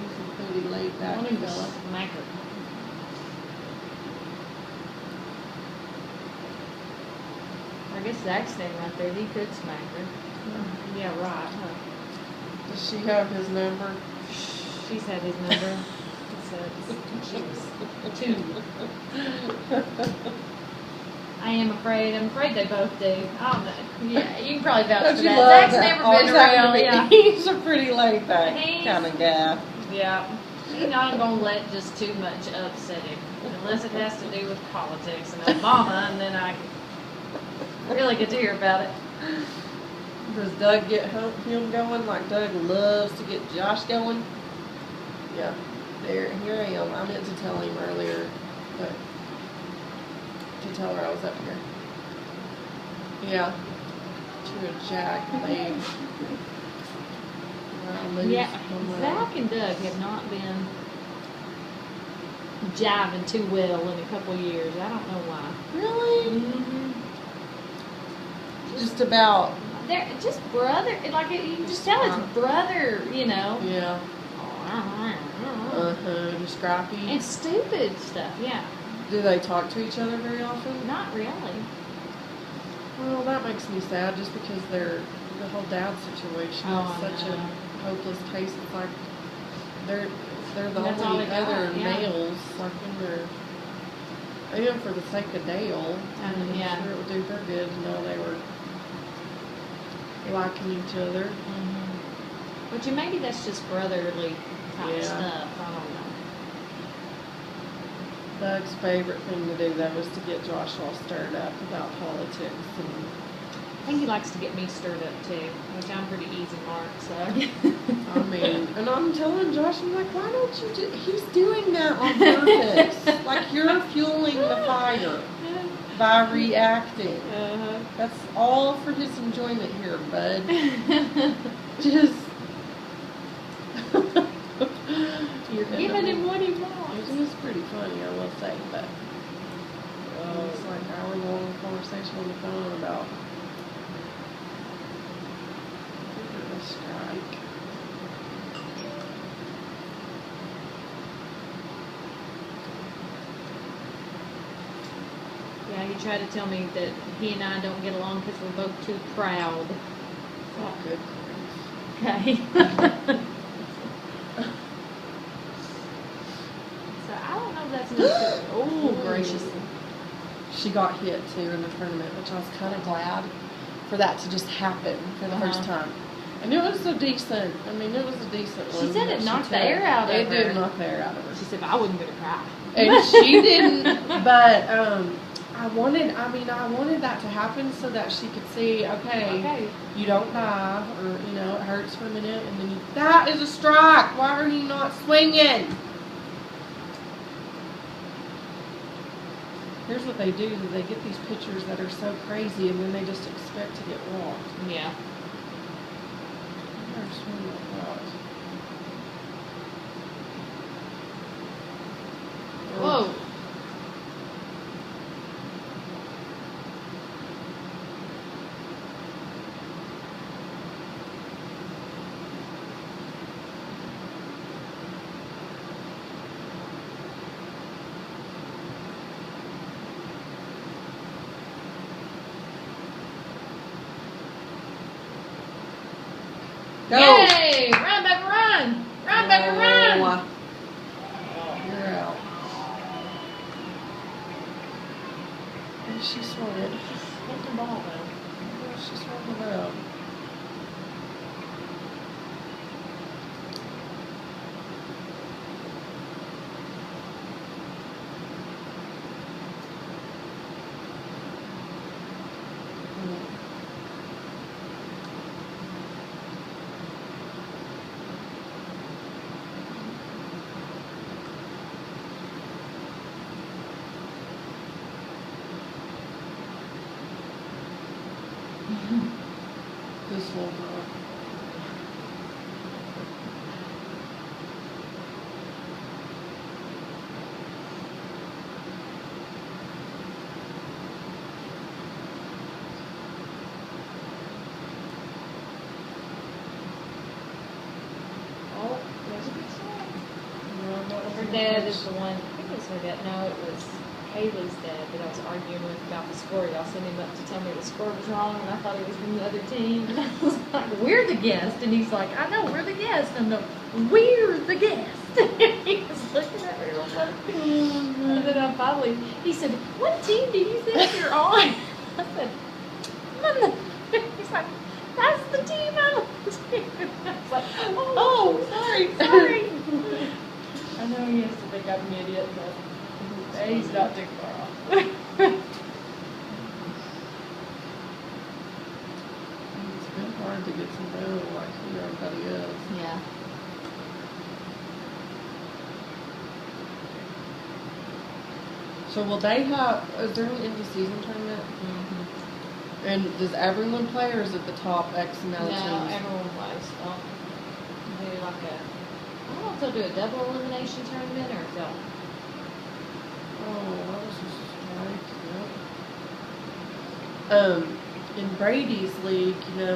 He's a pretty laid back fella. Smack her. I guess Zach's standing right there. He could smack her. Yeah, right. Huh? Does she have his number? She's had his number since she was 2. I'm afraid they both do. I don't know. Yeah, you can probably vouch for that. Zach's never been around. Yeah. He's a pretty laid back kind of guy. Yeah. He's not going to let just too much upset him. Unless it has to do with politics and Obama, and then I really get to hear about it. Does Doug get him going like Doug loves to get Josh going? Yeah. Here I am. I meant to tell him earlier, but to tell her I was up here. Yeah. To a jack leg. Yeah, Zach and Doug have not been jiving too well in a couple of years. I don't know why. Really? Mm-hmm. Just about. They're just brother. Like you can just tell it's brother. You know. Yeah. Just scrappy. And stupid stuff. Yeah. Do they talk to each other very often? Not really. Well, that makes me sad just because the whole dad situation is such a hopeless case. It's like they're the only other males, like when they're, even for the sake of Dale, I'm sure it would do her good to know they were liking each other. Mm-hmm. But maybe that's just brotherly type stuff. I don't know. Doug's favorite thing to do, though, is to get Josh all stirred up about politics. And I think he likes to get me stirred up, too, which I'm pretty easy mark, so. I mean, and I'm telling Josh, I'm like, why don't you do, he's doing that on purpose. Like, you're fueling the fire by reacting. That's all for his enjoyment here, bud. Just. You're giving him what he wants. It was pretty funny, I will say, but it's like an hour-long conversation on the phone about a strike. Yeah, he tried to tell me that he and I don't get along because we're both too proud. Oh, good grief. Okay. That's oh, gracious. She got hit too in the tournament, which I was kind of glad for that to just happen for the first time. And it was a decent, I mean, it was a decent one. She said it knocked the air out of her. It did knock the air out of her. She said, I wasn't going to cry. And she didn't, but I wanted that to happen so that she could see, okay, you don't die, or, it hurts for a minute, and then that is a strike. Why are you not swinging? Here's what they do, they get these pitchers that are so crazy and then they just expect to get walked. Yeah. Whoa. Go. Yay! Run, baby, run! Run, baby, run! You're out. And she swung it. Hit the ball, though. Yeah, she swung it out. This little girl. Oh, there's a big slide. Her dad is the one, I think it was her dad, no, it was Haley's dad that I was arguing with about the score. Y'all sent him up to tell me the score was wrong, and I thought he was from the other team. And I was like, we're the guest. And he's like, I know, we're the guest. And I'm like, we're the guest. He was looking at me real funny. And then I finally, he said, what team do you think you're on? I said, I'm on the, he's like, that's the team I'm on. I was like, oh, sorry. I know he has to think I'm an idiot, but he's not too far off. It's been hard to get to know like who everybody is. Yeah. So will they have, is there an end of season tournament? Mm-hmm. And does everyone play or is it the top X amount of No, teams? everyone plays. They'll do like a, I don't know if they'll do a double elimination tournament or if they'll. Oh, that was just right. In Brady's league, you know,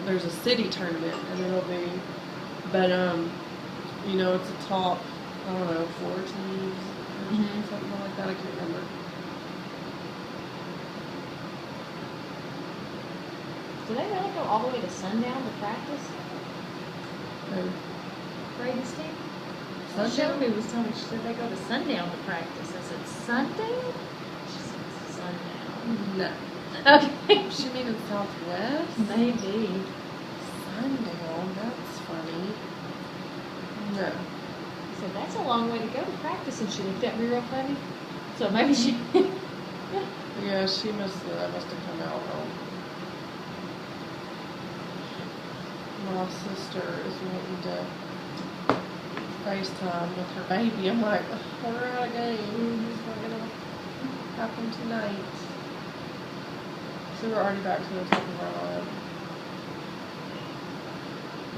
there's a city tournament and it'll be, but you know, it's a top, I don't know, 4 teams or something like that. I can't remember. Do they really go all the way to sundown to practice? Brady's team? Shelby was telling me, she said they go to sundown to practice. I said, sundown? She said, sundown. No. Okay. She mean in Southwest? Maybe. Sundown, that's funny. No. I said, that's a long way to go to practice, and she looked at me real funny. So maybe she. Yeah, she must have come out wrong. My sister is wanting to FaceTime with her baby. I'm like, we're at a game. It's not gonna happen tonight. So we're already back to the top of our line.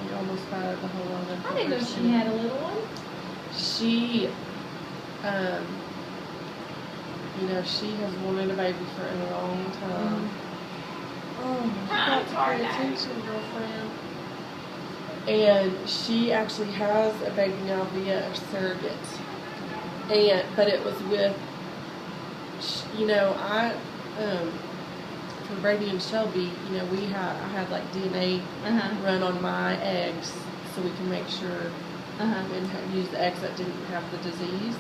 We almost batted the whole line. I didn't know she had a little one. She, you know, she has wanted a baby for a long time. Oh, you got to pay attention, girlfriend. And she actually has a baby now via a surrogate. But it was with, you know, for Brady and Shelby, you know, I had like DNA run on my eggs so we can make sure and use the eggs that didn't have the disease.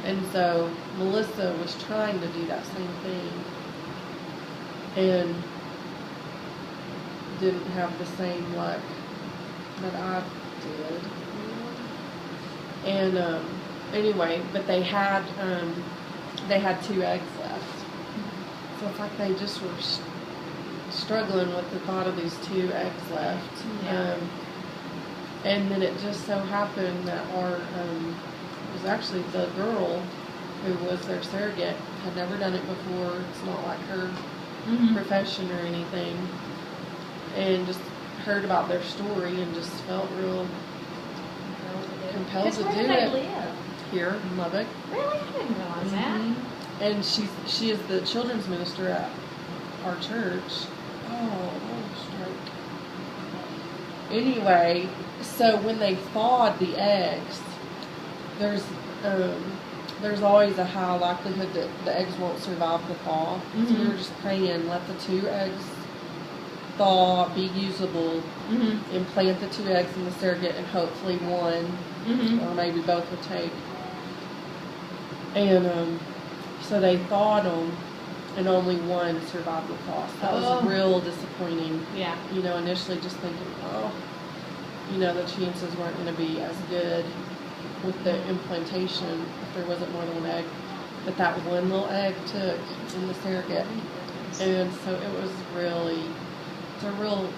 And so Melissa was trying to do that same thing and didn't have the same luck that I did. And anyway, but they had 2 eggs left. So it's like they just were struggling with the thought of these 2 eggs left. Yeah. And then it just so happened that it was actually the girl who was their surrogate had never done it before. It's not like her profession or anything. And just heard about their story and just felt real compelled to do it. Where do they live? Here in Lubbock. Really? I didn't realize that. And she is the children's minister at our church. Oh, strike. Anyway, so when they thawed the eggs, there's always a high likelihood that the eggs won't survive the thaw. So we were just praying, let the 2 eggs thaw, be usable, implant the 2 eggs in the surrogate, and hopefully one or maybe both would take. And so they thawed them, and only one survived the thaw. So that was real disappointing. Yeah. You know, initially just thinking, you know, the chances weren't going to be as good with the implantation if there wasn't more than 1 egg. But that one little egg took in the surrogate. And so it was really, it's a real,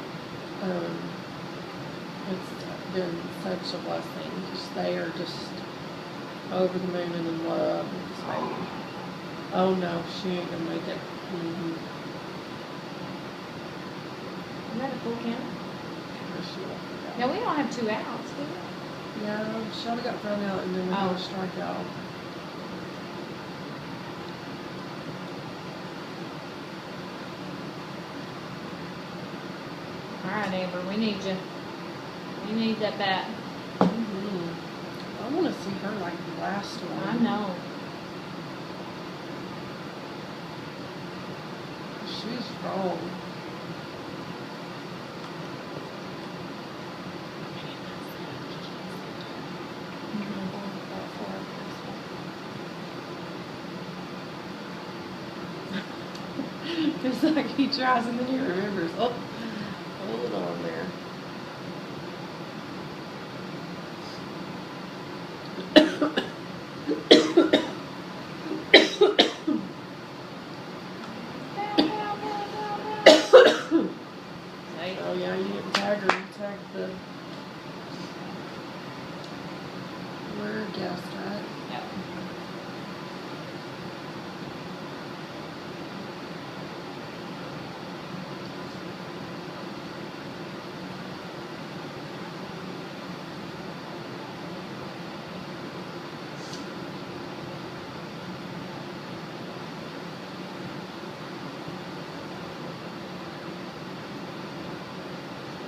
it's been such a blessing. They are just over the moon and in love with this baby. Oh no, she ain't gonna make it. Is that a full count? No, we don't have 2 outs, do we? Yeah, Shelby got thrown out and then we got a strikeout. Alright, Amber, we need you. We need that bat. I'm want to see her like the last one. I know. She's strong. It's like he tries and then he remembers. Oh, hold on there. Oh yeah, you didn't tag her. You tagged the we're a guest, right? Yep.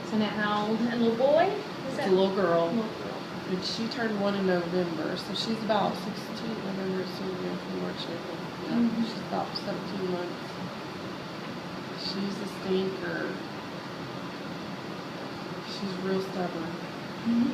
So now how old? A little boy? Is It's that a little girl. little girl? And she turned 1 in November, so she's about 16. November, so yeah, from March, April. Yeah, Mhm. she's about 17 months. She's a stinker. She's real stubborn. Mhm.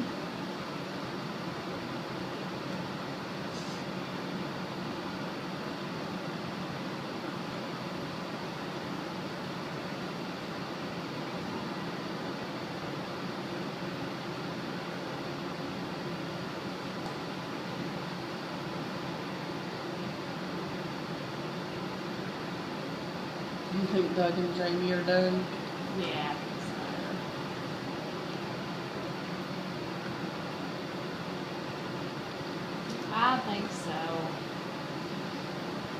Do you think Doug and Jamie are done? Yeah. I think so.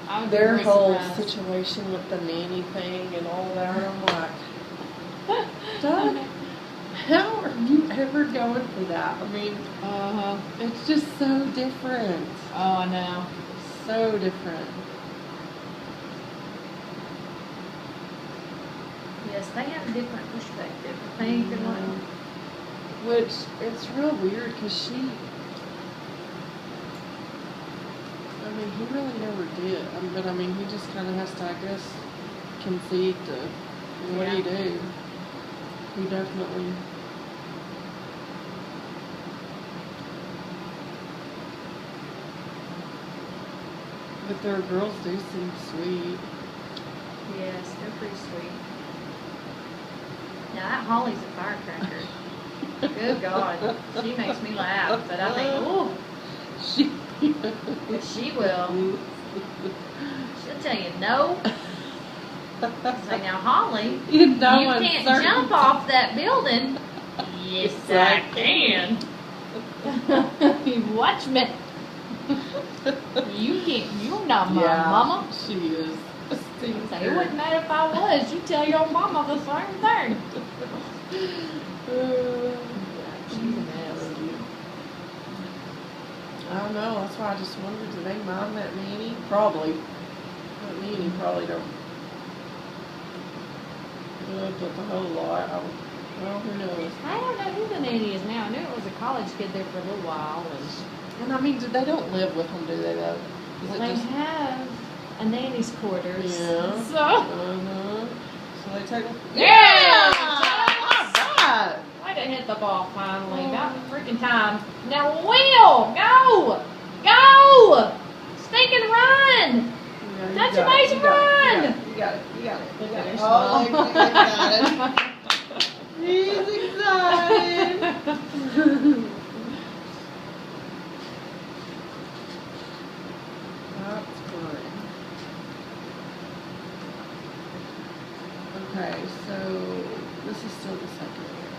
I would be Their really whole surprised. situation with the nanny thing and all that, I'm like, Doug, how are you ever going for that? I mean, Uh-huh. it's just so different. Oh, I know. So different. Yes, they have a different perspective. I think than what. Which, it's real weird because she, I mean, he really never did. But I mean, he just kind of has to, I guess, concede to, what do you do? He definitely. But their girls do seem sweet. Yes, they're pretty sweet. Now that Holly's a firecracker. Good God, she makes me laugh. But I think, oh, She. she will. She'll tell you no. Say now, Holly, You you know can't jump off that building. Yes, I can. Watch me. You can't. You're not my mama. She is. Say, it wouldn't matter if I was. You tell your mama the same thing. She's a mess. I don't know. That's why I just wondered, do they mind that nanny? Probably. That nanny probably don't put up with a whole lot. Well, who knows? I don't know who the nanny is now. I knew it was a college kid there for a little while. And I mean, they don't live with them, do they, though? Is Well, it they just... have a nanny's quarters. Yeah. So. So they take them... Yeah! Alright! Way to hit the ball finally. About freaking time. Now, Will! Go! Go! Stink and run! Yeah, Touch your base and run! You got it. You got it. Look at her Oh, smile. he's excited. He's excited. That's great. Okay, so this is still the second one.